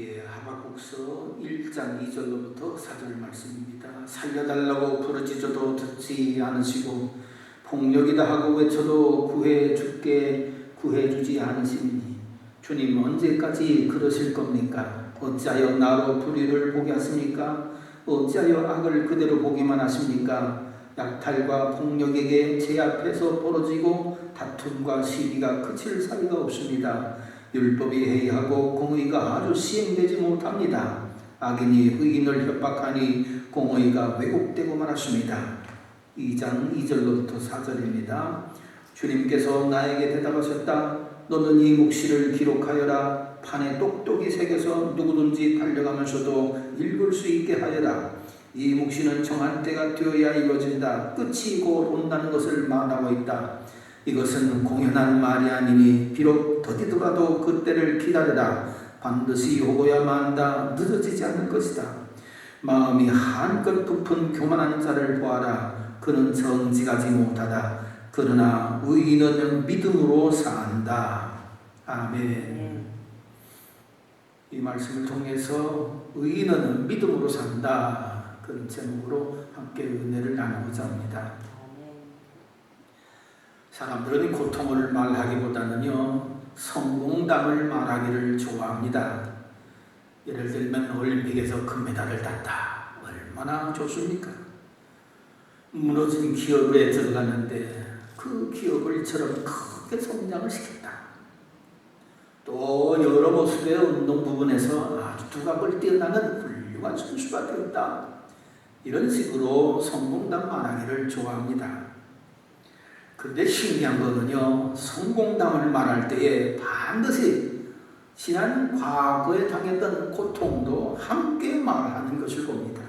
하박국서 1장 2절로부터 4절 말씀입니다. 살려달라고 부르짖어도 듣지 않으시고 폭력이다 하고 외쳐도 구해주지 않으시니 주님 언제까지 그러실 겁니까? 어찌하여 나로 불의를 보게 하십니까? 어찌하여 악을 그대로 보기만 하십니까? 약탈과 폭력에게 제 앞에서 벌어지고 다툼과 시비가 그칠 사이가 없습니다. 율법이 해이하고 공의가 아주 시행되지 못합니다. 악인이 의인을 협박하니 공의가 왜곡되고 말았습니다. 2장 2절로부터 4절입니다. 주님께서 나에게 대답하셨다. 너는 이 묵시를 기록하여라. 판에 똑똑히 새겨서 누구든지 달려가면서도 읽을 수 있게 하여라. 이 묵시는 정한 때가 되어야 이루어진다. 끝이 곧 온다는 것을 말하고 있다. 이것은 공연한 말이 아니니 비록 더디더라도 그때를 기다려라. 반드시 오고야 만다. 늦어지지 않을 것이다. 마음이 한껏 부푼 교만한 자를 보아라. 그는 정직하지 못하다. 그러나 의인은 믿음으로 산다. 아멘. 이 말씀을 통해서 의인은 믿음으로 산다. 그런 제목으로 함께 은혜를 나누고자 합니다. 사람들은 고통을 말하기보다는요, 성공담을 말하기를 좋아합니다. 예를 들면 올림픽에서 금메달을 땄다. 얼마나 좋습니까? 무너진 기업에 들어갔는데 그 기업을 이처럼 크게 성장을 시켰다. 또 여러 모습의 운동 부분에서 아주 두각을 뛰어나는 훌륭한 선수가 되었다. 이런 식으로 성공담 말하기를 좋아합니다. 그런데 신기한 거는요, 성공담을 말할 때에 반드시 지난 과거에 당했던 고통도 함께 말하는 것을 봅니다.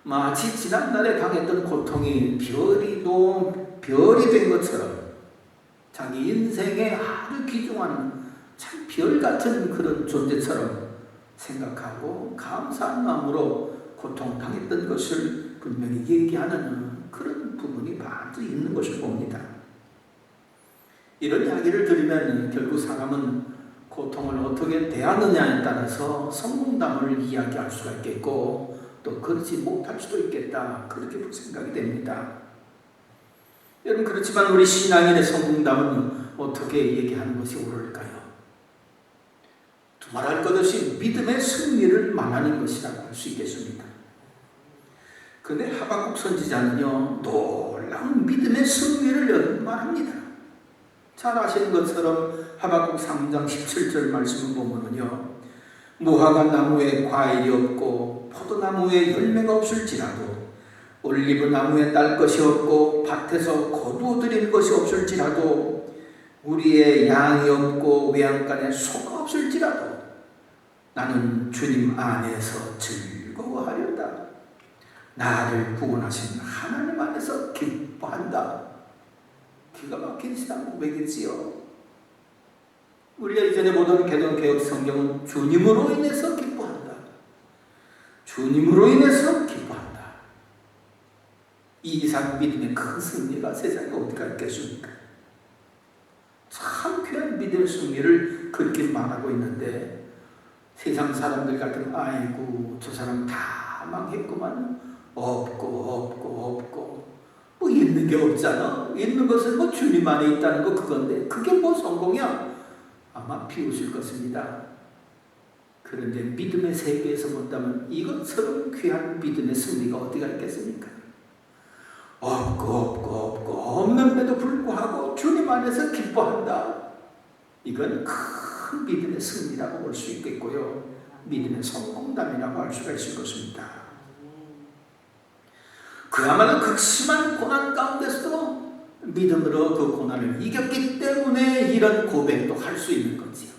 마치 지난날에 당했던 고통이 별이 된 것처럼 자기 인생에 아주 귀중한 참 별 같은 그런 존재처럼 생각하고 감사한 마음으로 고통당했던 것을 분명히 얘기하는 그런 부분이 반드시 있는 것을 봅니다. 이런 이야기를 들으면 결국 사람은 고통을 어떻게 대하느냐에 따라서 성공담을 이야기할 수가 있겠고 또 그렇지 못할 수도 있겠다. 그렇게 생각이 됩니다. 여러분, 그렇지만 우리 신앙인의 성공담은 어떻게 얘기하는 것이 옳을까요? 두말할 것 없이 믿음의 승리를 말하는 것이라고 할 수 있겠습니다. 그런데 하박국 선지자는요, 놀라운 믿음의 승리를 말합니다. 잘 아시는 것처럼 하박국 3장 17절 말씀을 보면요, 무화과 나무에 과일이 없고 포도나무에 열매가 없을지라도 올리브 나무에 딸 것이 없고 밭에서 거두어들인 것이 없을지라도 우리의 양이 없고 외양간에 소가 없을지라도 나는 주님 안에서 즐거워하려다. 나를 구원하신 하나님 안에서 기뻐한다. 기가 막힌 신앙 고백이지요. 우리가 이전에 보던 개동개혁 성경은 주님으로 인해서 기뻐한다. 주님으로 인해서 기뻐한다. 이 이상 믿음의 큰 승리가 세상에 어디가 있겠습니까? 참 귀한 믿음의 승리를 그렇게 말하고 있는데 세상 사람들 같은 아이고 저 사람 다 망했구만. 없고 뭐 있는 게 없잖아. 있는 것은 뭐 주님 안에 있다는 거 그건데 그게 뭐 성공이야? 아마 비웃을 것입니다. 그런데 믿음의 세계에서 본다면 이것처럼 귀한 믿음의 승리가 어디가 있겠습니까? 없고 없는데도 불구하고 주님 안에서 기뻐한다. 이건 큰 믿음의 승리라고 볼 수 있겠고요. 믿음의 성공담이라고 할 수가 있을 것입니다. 그야말로 극심한 고난 가운데서도 믿음으로 그 고난을 이겼기 때문에 이런 고백도 할 수 있는 거지요.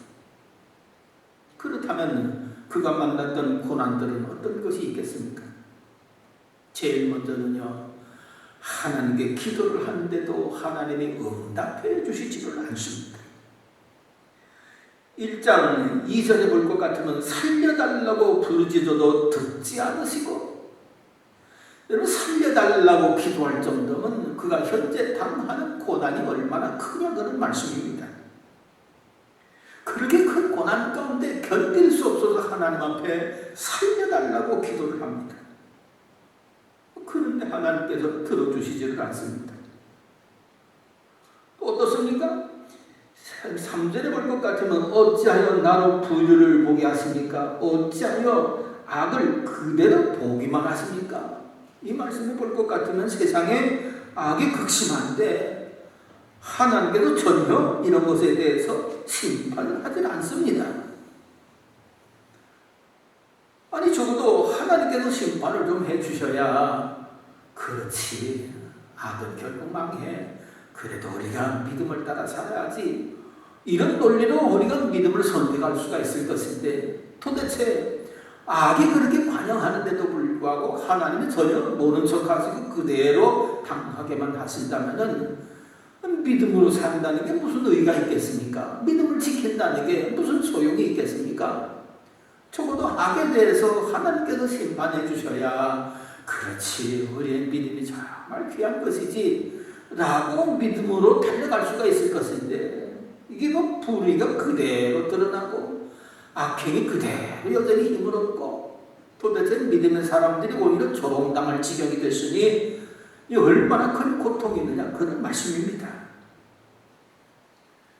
그렇다면 그가 만났던 고난들은 어떤 것이 있겠습니까? 제일 먼저는요, 하나님께 기도를 하는데도 하나님이 응답해 주시지를 않습니다. 1장 2절에 볼 것 같으면 살려달라고 부르짖어도 듣지 않으시고, 여러분, 살려달라고 기도할 정도면 그가 현재 당하는 고난이 얼마나 크냐 그런 말씀입니다. 그렇게 큰 고난 가운데 견딜 수 없어서 하나님 앞에 살려달라고 기도를 합니다. 그런데 하나님께서 들어주시지를 않습니다. 또 어떻습니까? 3절에 볼 것 같으면 어찌하여 나로 부류를 보게 하십니까? 어찌하여 악을 그대로 보기만 하십니까? 이 말씀을 볼 것 같으면 세상에 악이 극심한데 하나님께서 전혀 이런 것에 대해서 심판을 하지 않습니다. 아니 적어도 하나님께서 심판을 좀 해주셔야 그렇지, 악은 결국 망해, 그래도 우리가 믿음을 따라 살아야지, 이런 논리로 우리가 믿음을 선택할 수가 있을 것인데, 도대체 악이 그렇게 관영하는데도 불구하고 하나님이 전혀 모른 척하시고 그대로 당하게만 하신다면 믿음으로 산다는 게 무슨 의의가 있겠습니까? 믿음을 지킨다는 게 무슨 소용이 있겠습니까? 적어도 악에 대해서 하나님께서 심판해 주셔야 그렇지, 우리의 믿음이 정말 귀한 것이지 라고 믿음으로 달려갈 수가 있을 것인데, 이게 뭐 불의가 그대로 드러나고 악행이 그대로 여전히 힘을 얻고 도대체 믿음의 사람들이 오히려 조롱당할 지경이 됐으니 이 얼마나 큰 고통이 있느냐, 그런 말씀입니다.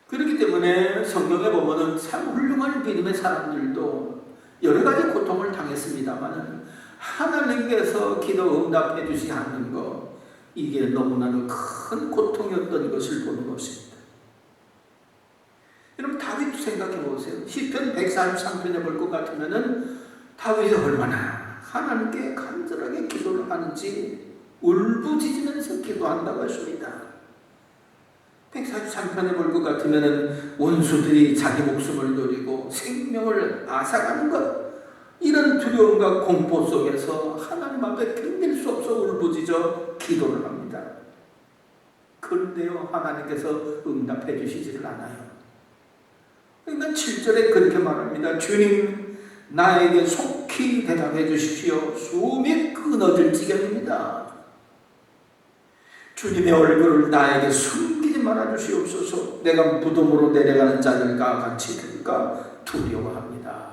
그렇기 때문에 성경에 보면은 참 훌륭한 믿음의 사람들도 여러 가지 고통을 당했습니다만 하나님께서 기도 응답해 주시지 않는 것, 이게 너무나도 큰 고통이었던 것을 보는 것입니다. 여러분, 다윗도 생각해 보세요. 시편 143편에 볼 것 같으면은 다윗이 얼마나 하나님께 간절하게 기도를 하는지 울부짖으면서 기도한다고 했습니다. 143편에 볼 것 같으면은 원수들이 자기 목숨을 노리고 생명을 앗아가는 것, 이런 두려움과 공포 속에서 하나님 앞에 견딜 수 없어 울부짖어 기도를 합니다. 그런데요, 하나님께서 응답해 주시지를 않아요. 그러니까 7절에 그렇게 말합니다. 주님, 나에게 속히 대답해 주십시오. 숨이 끊어질 지경입니다. 주님의 얼굴을 나에게 숨기지 말아 주시옵소서. 내가 무덤으로 내려가는 자들과 같이 될까 두려워합니다.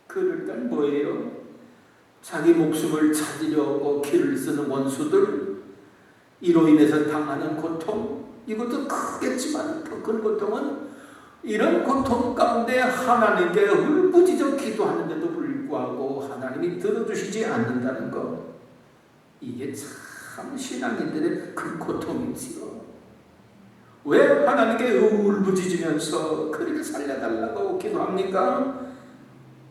그러니까 뭐예요? 자기 목숨을 찾으려고 길을 쓰는 원수들, 이로 인해서 당하는 고통, 이것도 크겠지만 더 큰 고통은 이런 고통 가운데 하나님께 울부짖어 기도하는데도 불구하고 하나님이 들어주시지 않는다는 것, 이게 참 신앙인들의 큰 고통이지요. 왜 하나님께 울부짖으면서 그렇게 살려달라고 기도합니까?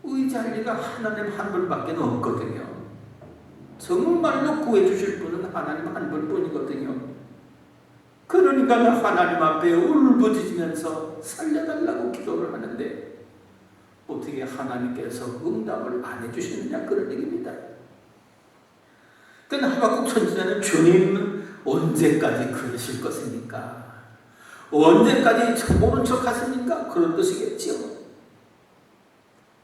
의지할 리가 하나님 한 분밖에 없거든요. 정말로 구해주실 분은 하나님 한 분뿐이거든요. 그러니까 하나님 앞에 울부짖으면서 살려달라고 기도를 하는데 어떻게 하나님께서 응답을 안 해주시느냐, 그런 얘기입니다. 그러니까 하박국 선지자는 주님 언제까지 그러실 것입니까? 언제까지 모른 척 하십니까? 그런 뜻이겠죠.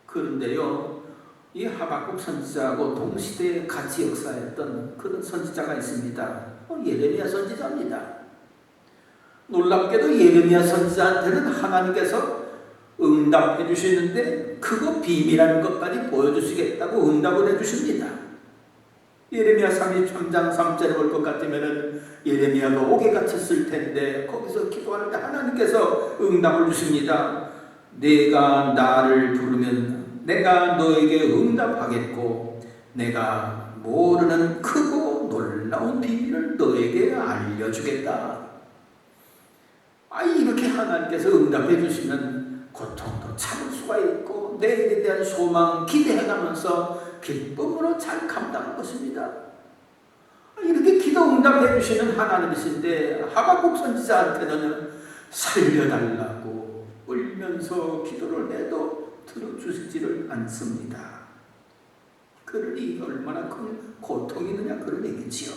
그런데요, 이 하박국 선지자하고 동시대에 같이 역사했던 그런 선지자가 있습니다. 예레미야 선지자입니다. 놀랍게도 예레미야 선지자한테는 하나님께서 응답해 주시는데 그거 비밀한 것까지 보여주시겠다고 응답을 해 주십니다. 예레미야 33장 3절에 볼 것 같으면 예레미야가 옥에 갇혔을 텐데 거기서 기도할 때 하나님께서 응답을 주십니다. 내가 나를 부르면 내가 너에게 응답하겠고 내가 모르는 크고 놀라운 비밀을 너에게 알려주겠다. 이렇게 하나님께서 응답해 주시면 고통도 참을 수가 있고 내일에 대한 소망, 기대해가면서 기쁨으로 잘 감당할 것입니다. 이렇게 기도 응답해 주시는 하나님이신데 하박국 선지자한테는 살려달라고 울면서 기도를 해도 들어주시지를 않습니다. 그러니 얼마나 큰 고통이느냐, 그런 얘기지요.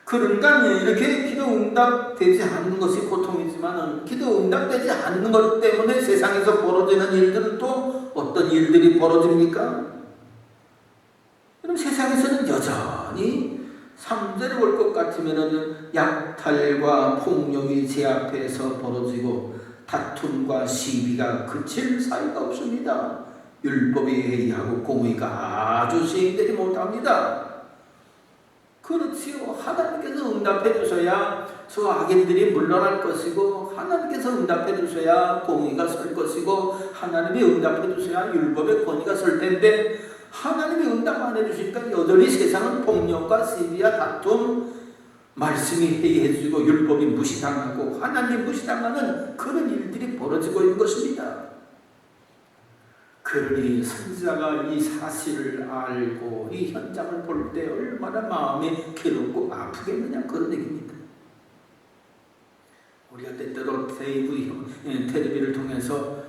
그러니까 이렇게 기도 응답되지 않는 것이 고통이지만 기도 응답되지 않는 것 때문에 세상에서 벌어지는 일들은 또 어떤 일들이 벌어집니까? 그럼 세상에서는 여전히 3절을 볼 것 같으면 약탈과 폭력이 제 앞에서 벌어지고 다툼과 시비가 그칠 사이가 없습니다. 율법이 해이하고 공의가 아주 시행되지 못합니다. 그렇지요. 하나님께서 응답해 주셔야 저 악인들이 물러날 것이고, 하나님께서 응답해 주셔야 공의가 설 것이고, 하나님이 응답해 주셔야 율법의 권위가 설 텐데, 하나님이 응답 안 해주시니까 여전히 세상은 폭력과 시비와 다툼, 말씀이 해이해지고 율법이 무시당하고 하나님 무시당하는 그런 일들이 벌어지고 있는 것입니다. 그러니 선지자가 이 사실을 알고 이 현장을 볼 때 얼마나 마음이 괴롭고 아프겠느냐, 그런 얘기입니다. 우리가 때때로 텔레비를 통해서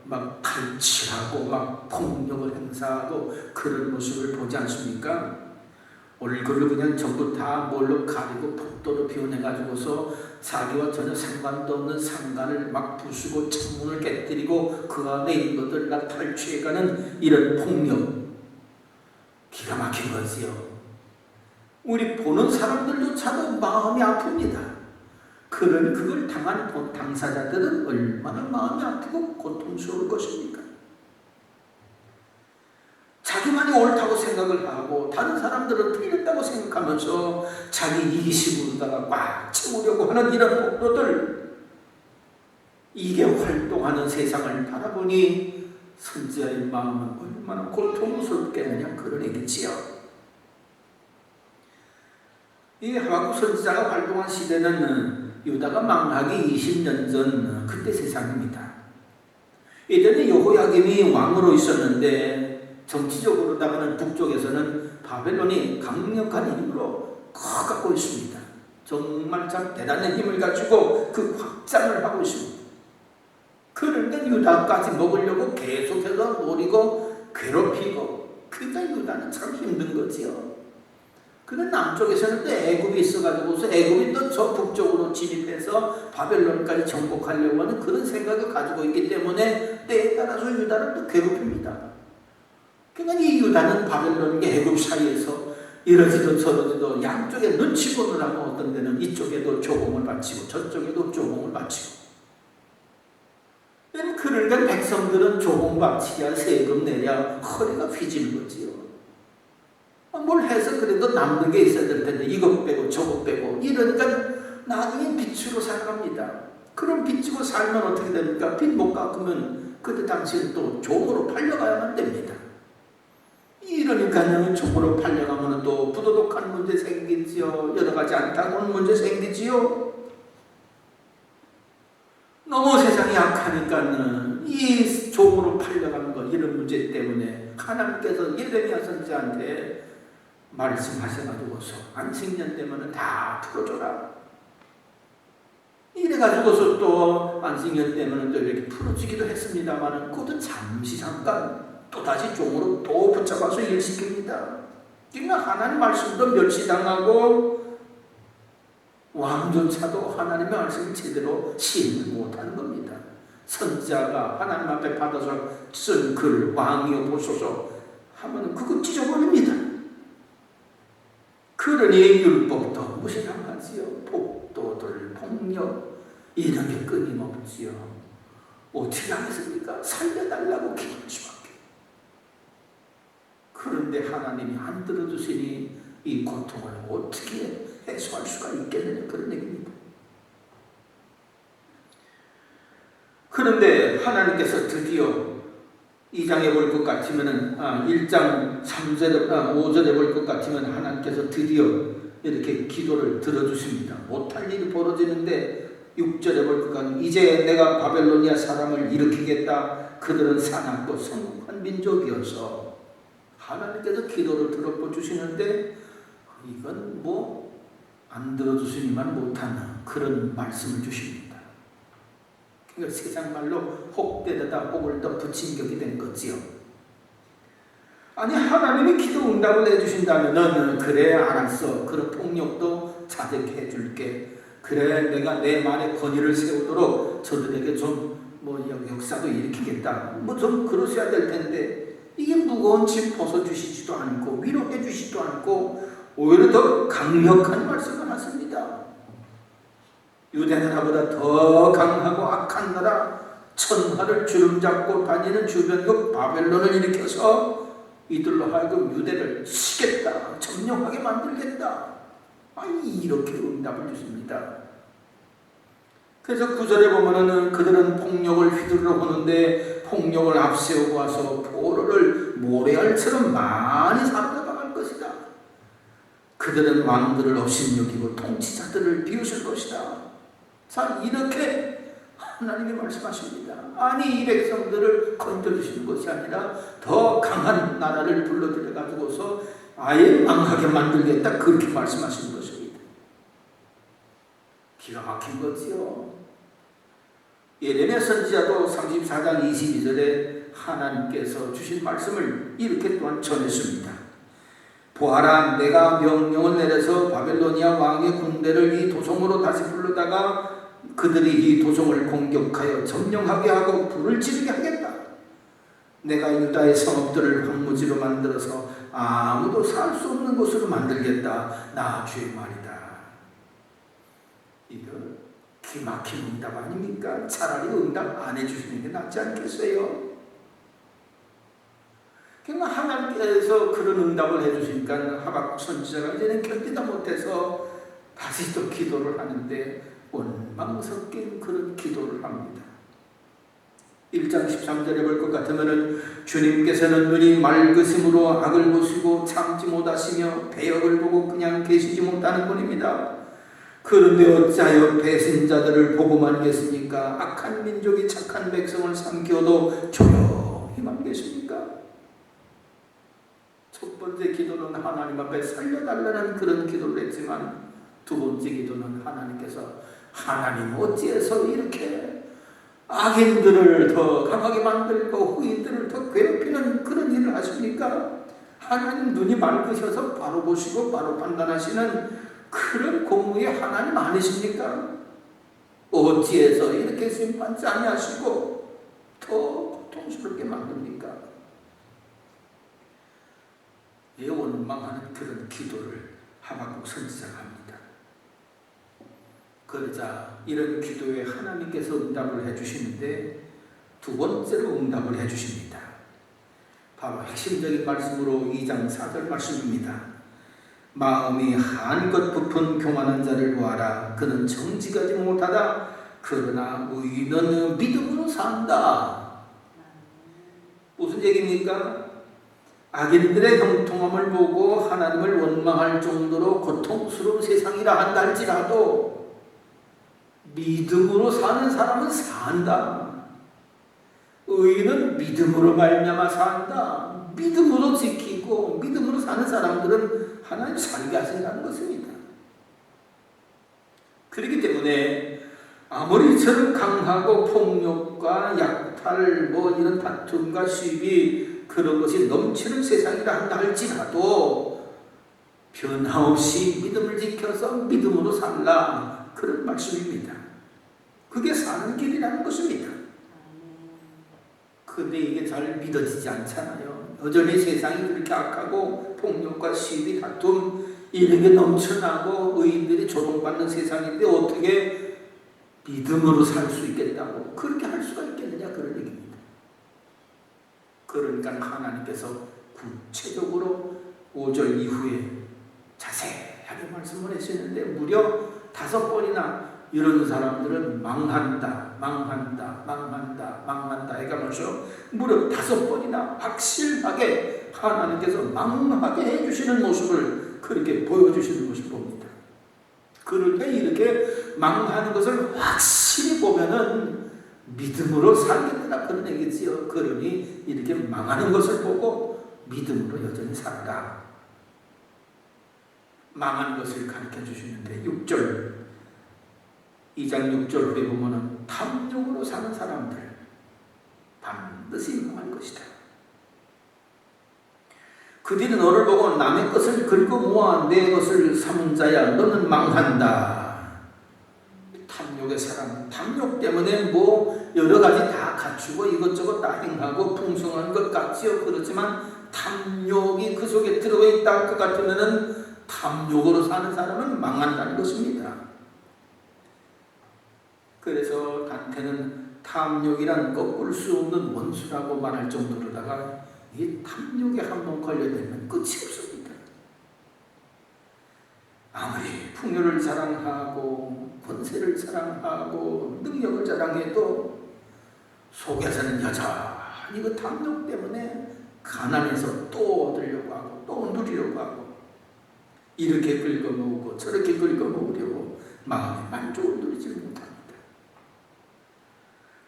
막 칼질하고 막 폭력을 행사하고 그런 모습을 보지 않습니까? 얼굴을 그냥 전부 다 뭘로 가리고 폭도로 비워내가지고서 자기와 전혀 상관도 없는 상관을 막 부수고 창문을 깨뜨리고 그 안에 있는 것들을 다 탈취해가는 이런 폭력, 기가 막힌 거지요. 우리 보는 사람들조차도 마음이 아픕니다. 그러니 그걸 당한 당사자들은 얼마나 마음이 아프고 고통스러울 것입니까? 자기만이 옳다고 생각을 하고 다른 사람들은 틀렸다고 생각하면서 자기 이기심으로다가 꽉 채우려고 하는 이런 폭도들, 이게 활동하는 세상을 바라보니 선지자의 마음은 얼마나 고통스럽겠느냐, 그런 얘기지요. 이 하박국 선지자가 활동한 시대는 유다가 망하기 20년 전 그때 세상입니다. 이전에 여호야김이 왕으로 있었는데 정치적으로다가는 북쪽에서는 바벨론이 강력한 힘으로 커가고 있습니다. 정말 참 대단한 힘을 가지고 그 확장을 하고 있습니다. 그런데 유다까지 먹으려고 계속해서 노리고 괴롭히고, 그러니까 유다는 참 힘든 거지요. 그는 남쪽에서는 또 애굽이 있어가지고서 애굽이 또 저 북쪽으로 진입해서 바벨론까지 정복하려고 하는 그런 생각을 가지고 있기 때문에 때에 따라서 유다를 또 괴롭힙니다. 그러니까 이 유다는 바벨론과 애굽 사이에서 이러지도 저러지도 양쪽에 눈치 보느라고 어떤 데는 이쪽에도 조공을 바치고 저쪽에도 조공을 바치고, 그러니까 백성들은 조공 바치랴 세금 내랴 허리가 휘지는 거지요. 뭘 해서 그래도 남는 게 있어야 될 텐데 이것 빼고 저것 빼고 이러니까 나중에 빚으로 살아갑니다. 그럼 빚지고 살면 어떻게 됩니까? 빚 못 갚으면 그때 당시에 또 종으로 팔려가야만 됩니다. 이러니까요, 종으로 팔려가면 또 부도덕한 문제 생기지요. 여러 가지 안타까운 문제 생기지요. 너무 세상이 약하니까는 이 종으로 팔려가는 거, 이런 문제 때문에 하나님께서 예레미야 선지자한테 말씀하셔가지고서 안식년 되면은 다 풀어줘라. 이래가지고서 또 안식년 때면은 또 이렇게 풀어주기도 했습니다만은 그것도 잠시 잠깐 또다시 종으로 또 붙잡아서 일시킵니다. 그러니까 하나님 말씀도 멸시당하고 왕조차도 하나님의 말씀을 제대로 시행을 못하는 겁니다. 선지자가 하나님 앞에 받아서 쓴 글, 왕이여 보소서 하면 그거 찢어버립니다. 그러니 율법도 무시당하지요. 폭도들, 폭력, 이런 게 끊임없지요. 어떻게 하겠습니까? 살려달라고 기도할 수밖에. 그런데 하나님이 안 들어주시니 이 고통을 어떻게 해소할 수가 있겠느냐, 그런 얘기입니다. 그런데 하나님께서 드디어 2장에 볼 것 같으면은 1장 3절에 5절에 볼 것 같으면 하나님께서 드디어 이렇게 기도를 들어주십니다. 못할 일이 벌어지는데 6절에 볼 것 같으면 이제 내가 바벨로니아 사람을 일으키겠다. 그들은 사납고 성공한 민족이어서, 하나님께서 기도를 들어주시는데 이건 뭐 안 들어주시니만 못하는 그런 말씀을 주십니다. 그러니까 세상 말로 혹대다 혹을 더 붙인 격이 된 거지요. 아니, 하나님이 기도 응답을 해주신다면은 그래 알았어, 그런 폭력도 자제해 줄게, 그래 내가 내 말에 권위를 세우도록 저들에게 좀 역사도 일으키겠다, 좀 그러셔야 될 텐데 이게 무거운 짐 벗어주시지도 않고 위로해 주시지도 않고 오히려 더 강력한 말씀을 하십니다. 유대 나라보다 더 강하고 악한 나라, 천하를 주름잡고 다니는 주변국 바벨론을 일으켜서 이들로 하여금 유대를 치겠다, 점령하게 만들겠다. 이렇게 응답을 주십니다. 그래서 9절에 보면은 그들은 폭력을 휘두르러 오는데 폭력을 앞세우고 와서 포로를 모래알처럼 많이 사로잡아갈 것이다. 그들은 왕들을 업신여기고 통치자들을 비웃을 것이다. 자, 이렇게 하나님이 말씀하십니다. 아니, 이 백성들을 건져주시는 것이 아니라 더 강한 나라를 불러들여 가지고서 아예 망하게 만들겠다, 그렇게 말씀하시는 것입니다. 기가 막힌 거지요. 예레미야 선지자도 34장 22절에 하나님께서 주신 말씀을 이렇게 또한 전했습니다. 보아라, 내가 명령을 내려서 바벨로니아 왕의 군대를 이 도성으로 다시 불러다가 그들이 이 도성을 공격하여 점령하게 하고 불을 지르게 하겠다. 내가 유다의 성읍들을 황무지로 만들어서 아무도 살 수 없는 곳으로 만들겠다. 나 주의 말이다. 이거 기막힌 응답 아닙니까? 차라리 응답 안 해주시는 게 낫지 않겠어요? 그러니까 하나님께서 그런 응답을 해주시니까 하박국 선지자가 이제는 견디다 못해서 다시 또 기도를 하는데 원망 섞인 그런 기도를 합니다. 1장 13절에 볼 것 같으면 주님께서는 눈이 맑으심으로 악을 보시고 참지 못하시며 배역을 보고 그냥 계시지 못하는 분입니다. 그런데 어찌하여 배신자들을 보고만 계십니까? 악한 민족이 착한 백성을 삼키어도 조용히만 계십니까? 첫 번째 기도는 하나님 앞에 살려달라는 그런 기도를 했지만 두 번째 기도는 하나님께서 하나님 어찌해서 이렇게 악인들을 더 강하게 만들고 후인들을 더 괴롭히는 그런 일을 하십니까? 하나님 눈이 맑으셔서 바로 보시고 바로 판단하시는 그런 공의의 하나님 아니십니까? 어찌해서 이렇게 심판치 아니하시고 더 고통스럽게 만듭니까? 원망하는 그런 기도를 하박국 선지자가 합니다. 그러자 이런 기도에 하나님께서 응답을 해주시는데 두 번째로 응답을 해주십니다. 바로 핵심적인 말씀으로 2장 4절 말씀입니다. 마음이 한껏 부푼 교만한 자를 보아라. 그는 정직하지 못하다. 그러나 의인은 믿음으로 산다. 무슨 얘기입니까? 악인들의 형통함을 보고 하나님을 원망할 정도로 고통스러운 세상이라 한다 할지라도 믿음으로 사는 사람은 산다. 의인은 믿음으로 말미암아 산다. 믿음으로 지키고 믿음으로 사는 사람들은 하나님 살게 하신다는 것입니다. 그렇기 때문에 아무리 저런 강하고 폭력과 약탈 이런 다툼과 시비 그런 것이 넘치는 세상이라 한다 할지라도 변함없이 믿음을 지켜서 믿음으로 살라, 그런 말씀입니다. 그게 사는 길이라는 것입니다. 근데 이게 잘 믿어지지 않잖아요. 여전히 세상이 그렇게 악하고 폭력과 시비 다툼 이런 게 넘쳐나고 의인들이 조롱받는 세상인데 어떻게 믿음으로 살 수 있겠다고, 그렇게 할 수가 있겠느냐, 그런 얘기입니다. 그러니까 하나님께서 구체적으로 5절 이후에 자세하게 말씀을 하시는데 무려 5번이나 이런 사람들은 망한다, 망한다, 망한다, 망한다 해가면서 무려 5번이나 확실하게 하나님께서 망하게 해주시는 모습을 그렇게 보여주시는 것을 봅니다. 그런데 이렇게 망하는 것을 확실히 보면은 믿음으로 살겠다, 그런 얘기지요. 그러니 이렇게 망하는 것을 보고 믿음으로 여전히 살아라. 망한 것을 가르쳐 주시는데 6절 2장 6절 후에 보면은 탐욕으로 사는 사람들 반드시 망할 것이다. 그들이 너를 보고 남의 것을 긁어 모아 내 것을 삼은 자야, 너는 망한다. 탐욕의 사람, 탐욕 때문에 여러 가지 다 갖추고 이것저것 다 행하고 풍성한 것 같지요. 그렇지만 탐욕이 그 속에 들어가 있다 할 것 같으면은 탐욕으로 사는 사람은 망한다는 것입니다. 그래서 단테는 탐욕이란 꺾을 수 없는 원수라고 말할 정도로다가 이 탐욕에 한번 걸려들면 끝이 없습니다. 아무리 풍요를 자랑하고 권세를 자랑하고 능력을 자랑해도 속에서는 여전히 그 탐욕 때문에 가난해서 또 얻으려고 하고 또 누리려고 하고 이렇게 긁어모으고 저렇게 긁어모으려고 마음의 만족을 누리지 못합니다.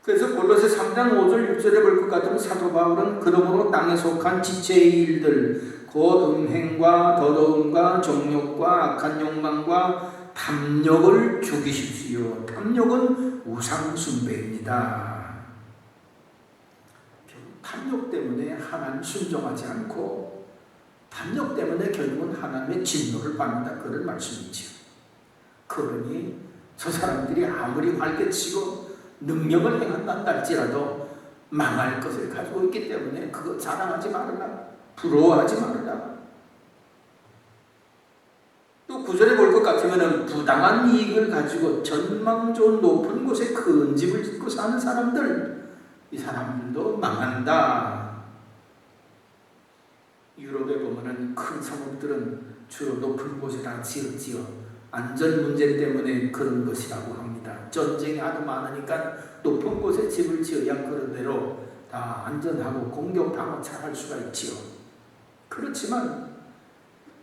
그래서 골로새 3장 5절 6절에 볼 것 같으면 사도 바울은 그러므로 땅에 속한 지체의 일들 곧 음행과 더러움과 정욕과 악한 욕망과 탐욕을 죽이십시오. 탐욕은 우상 숭배입니다. 탐욕 때문에 하나님 순종하지 않고 탐욕 때문에 결국은 하나님의 진노를 받는다. 그런 말씀이죠. 그러니 저 사람들이 아무리 활개치고 능력을 행한다 할지라도 망할 것을 가지고 있기 때문에 그거 자랑하지 말아라. 부러워하지 말아라. 또 9절에 볼 것 같으면 부당한 이익을 가지고 전망 좋은 높은 곳에 큰 집을 짓고 사는 사람들, 이 사람들도 망한다. 유럽에 보면은 큰 성읍들은 주로 높은 곳에다 지어 안전 문제 때문에 그런 것이라고 합니다. 전쟁이 하도 많으니까 높은 곳에 집을 지어야 그런 대로 다 안전하고 공격당하고 잘할 수가 있지요. 그렇지만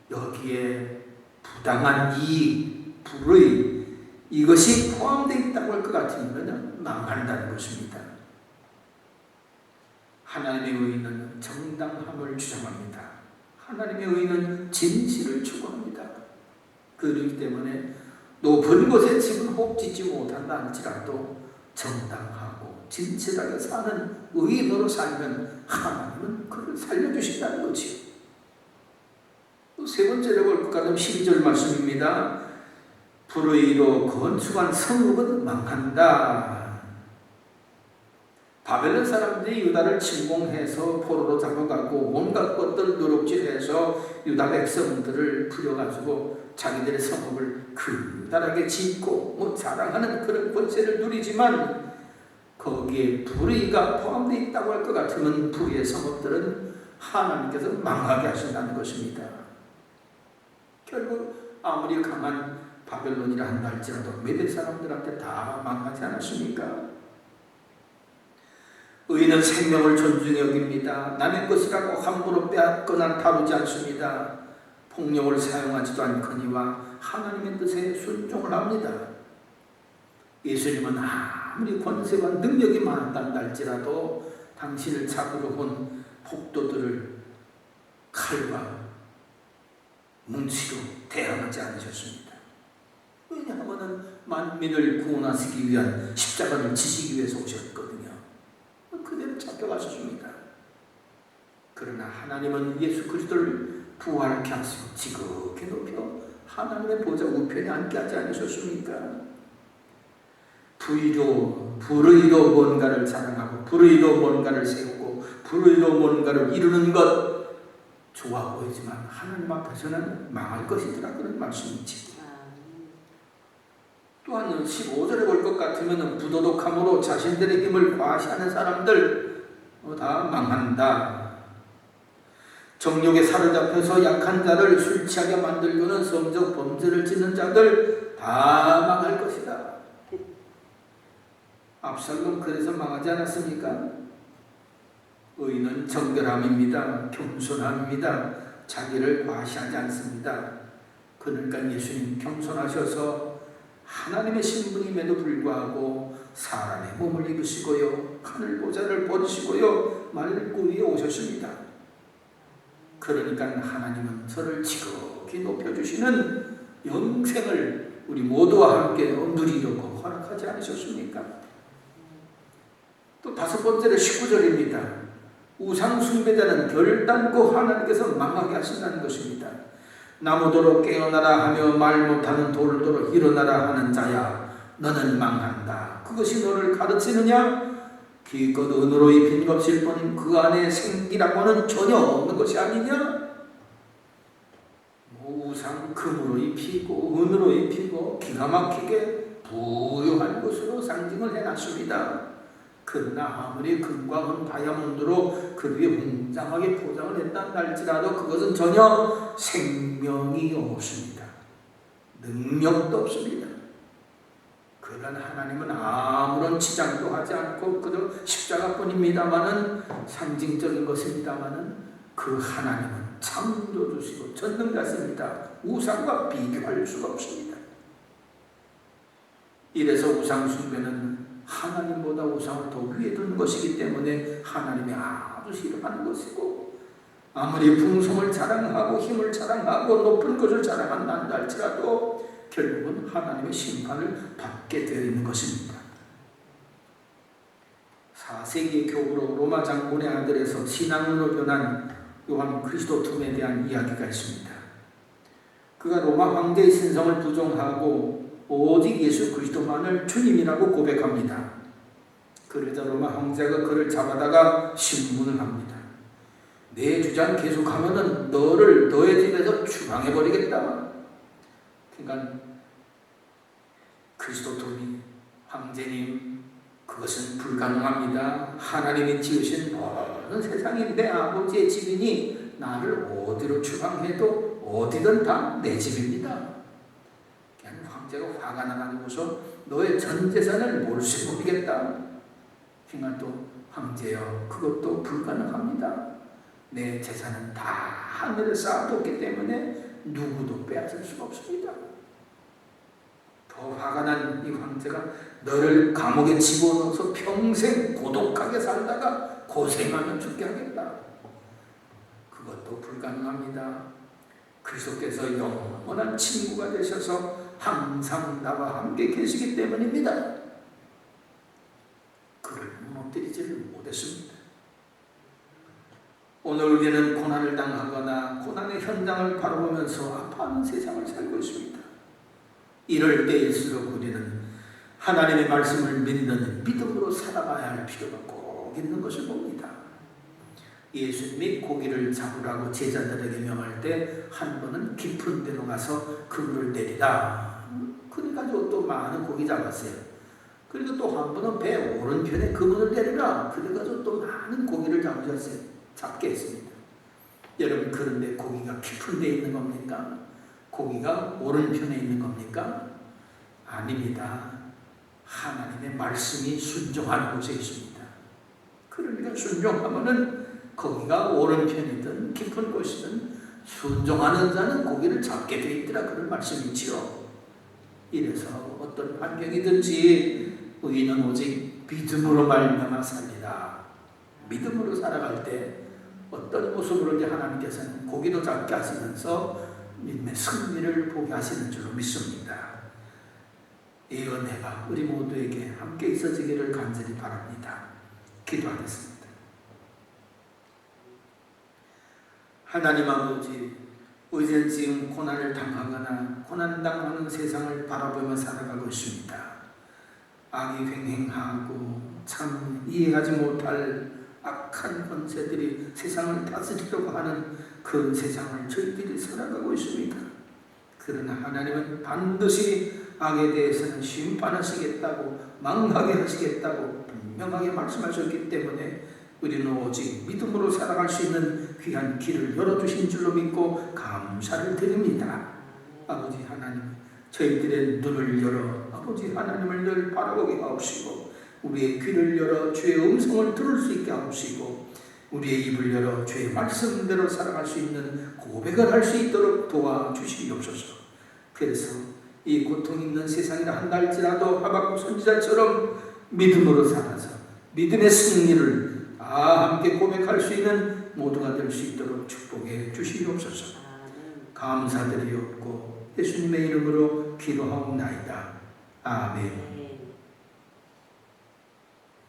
여기에 부당한 이익, 불의 이것이 포함되어 있다고 할 것 같으면 망한다는 것입니다. 하나님의 의는 정당함을 주장합니다. 하나님의 의는 진실을 추구합니다. 그렇기 때문에 높은 곳에 집은 혹 짓지 못한다 할지라도 정당하고 진실하게 사는 의인으로 살면 하나님은 그를 살려주신다는 거지요. 또 세 번째로 볼 것 같으면 12절 말씀입니다. 불의로 건축한 성읍은 망한다. 바벨론 사람들이 유다를 침공해서 포로로 잡아가고 온갖 것들 누룩질해서 유다 백성들을 부려가지고 자기들의 성읍을 크다랗게 짓고 자랑하는 그런 권세를 누리지만 거기에 불의가 포함되어 있다고 할 것 같으면 불의의 성읍들은 하나님께서 망하게 하신다는 것입니다. 결국 아무리 강한 바벨론이라 한다 할지라도 메대 사람들한테 다 망하지 않았습니까? 의인은 생명을 존중히 여깁니다. 남의 것이라고 함부로 빼앗거나 다루지 않습니다. 폭력을 사용하지도 않거니와 하나님의 뜻에 순종을 합니다. 예수님은 아무리 권세와 능력이 많았다 할지라도 당신을 잡으러 온 폭도들을 칼과 뭉치로 대항하지 않으셨습니다. 왜냐하면 만민을 구원하시기 위한 십자가를 지시기 위해서 오셨거든요. 그대로 잡혀가셨습니다. 그러나 하나님은 예수 그리스도를 부활케 하시고 지극히 높여 하나님의 보좌 우편에 앉게 하지 않으셨습니까? 불의로 뭔가를 자랑하고 불의로 뭔가를 세우고 불의로 뭔가를 이루는 것 좋아 보이지만 하나님 앞에서는 망할 것이더라 그런 말씀이지. 또한 15절에 볼 것 같으면 부도덕함으로 자신들의 힘을 과시하는 사람들 다 망한다. 정욕에 사로잡혀서 약한 자를 술 취하게 만들고는 성적 범죄를 짓는 자들 다 망할 것이다. 압살롬 그래서 망하지 않았습니까? 의인은 정결함입니다. 겸손함입니다. 자기를 과시하지 않습니다. 그러니까 예수님 겸손하셔서 하나님의 신분임에도 불구하고 사람의 몸을 입으시고요. 하늘 보좌를 버리시고요. 말구 위에 오셨습니다. 그러니까 하나님은 저를 지극히 높여주시는 영생을 우리 모두와 함께 누리려고 허락하지 않으셨습니까? 또 다섯 번째로 19절입니다. 우상 숭배자는 결단코 하나님께서 망하게 하신다는 것입니다. 나무도로 깨어나라 하며 말 못하는 돌도로 일어나라 하는 자야 너는 망한다. 그것이 너를 가르치느냐? 기껏 은으로 입힌 것일 뿐 그 안에 생기라고 하는 전혀 없는 것이 아니냐? 우상 금으로 입히고 은으로 입히고 기가 막히게 부유한 것으로 산 세팅을 해놨습니다. 그러나 아무리 금과 은 다이아몬드로 그 위에 웅장하게 포장을 했다 할지라도 그것은 전혀 생명이 없습니다. 능력도 없습니다. 그러나 하나님은 아무런 치장도 하지 않고 그저 십자가뿐입니다마는 상징적인 것입니다마는 그 하나님은 창조주시고 전능자십니다. 우상과 비교할 수가 없습니다. 이래서 우상 숭배는 하나님보다 우상을 더 위에 두는 것이기 때문에 하나님이 아주 싫어하는 것이고, 아무리 풍성을 자랑하고 힘을 자랑하고 높은 것을 자랑한다 할지라도 결국은 하나님의 심판을 받게 되어 있는 것입니다. 4세기의 교부로 로마 장군의 아들에서 신앙으로 변한 요한 크리스토툼에 대한 이야기가 있습니다. 그가 로마 황제의 신성을 부정하고 오직 예수 그리스도만을 주님이라고 고백합니다. 그러자 로마 황제가 그를 잡아다가 신문을 합니다. 내 주장 계속하면은 너를 너의 집에서 추방해버리겠다. 그러니까 그리스도톰이 황제님, 그것은 불가능합니다. 하나님이 지으신 모든 세상이 내 아버지의 집이니 나를 어디로 추방해도 어디든 다 내 집입니다. 황제가 화가 나가지고서 너의 전 재산을 몰수해버리겠다. 그러니까 또 황제여, 그것도 불가능합니다. 내 재산은 다 하늘에 쌓아뒀기 때문에 누구도 빼앗을 수가 없습니다. 더 화가 난 이 황제가 너를 감옥에 집어넣어서 평생 고독하게 살다가 고생하며 죽게 하겠다. 그것도 불가능합니다. 그리스도께서 영원한 친구가 되셔서 항상 나와 함께 계시기 때문입니다. 그를 무너뜨리지를 못했습니다. 오늘 우리는 고난을 당하거나 고난의 현장을 바라보면서 아파하는 세상을 살고 있습니다. 이럴 때일수록 우리는 하나님의 말씀을 믿는 믿음으로 살아가야 할 필요가 꼭 있는 것을 봅니다. 예수님이 고기를 잡으라고 제자들에게 명할 때 한 번은 깊은 데로 가서 그물을 내리라. 그래가지고 또 많은 고기 잡았어요. 그리고 또 한 번은 배 오른편에 그물을 내리라. 그래가지고 또 많은 고기를 잡게 했습니다. 여러분, 그런데 고기가 깊은 데 있는 겁니까? 고기가 오른편에 있는 겁니까? 아닙니다. 하나님의 말씀이 순종하는 곳에 있습니다. 그러니까 순종하면은 거기가 오른편이든 깊은 곳이든 순종하는 자는 고기를 잡게 돼 있더라, 그런 말씀이지요. 이래서 어떤 환경이든지 의인은 오직 믿음으로 말미암아 살리라. 믿음으로 살아갈 때 어떤 모습으로든지 하나님께서는 고기도 잡게 하시면서 믿음의 승리를 보게 하시는 줄로 믿습니다. 이 은혜가 우리 모두에게 함께 있어지기를 간절히 바랍니다. 기도하겠습니다. 하나님 아버지, 우리는 지금 고난을 당하거나 고난당하는 세상을 바라보며 살아가고 있습니다. 악이 횡행하고 참 이해하지 못할 악한 권세들이 세상을 다스리려고 하는 그런 세상을 저희들이 살아가고 있습니다. 그러나 하나님은 반드시 악에 대해서는 심판하시겠다고, 망하게 하시겠다고 분명하게 말씀하셨기 때문에 우리는 오직 믿음으로 살아갈 수 있는 귀한 길을 열어주신 줄로 믿고 감사를 드립니다. 아버지 하나님, 저희들의 눈을 열어 아버지 하나님을 늘 바라보게 하옵시고, 우리의 귀를 열어 주의 음성을 들을 수 있게 하옵시고, 우리의 입을 열어 주의 말씀대로 살아갈 수 있는 고백을 할 수 있도록 도와주시옵소서. 그래서 이 고통 있는 세상이라 한다 할지라도 하박국 선지자처럼 믿음으로 살아서 믿음의 승리를 함께 고백할 수 있는 모두가 될 수 있도록 축복해 주시옵소서. 감사드리옵고 예수님의 이름으로 기도하옵나이다. 아멘.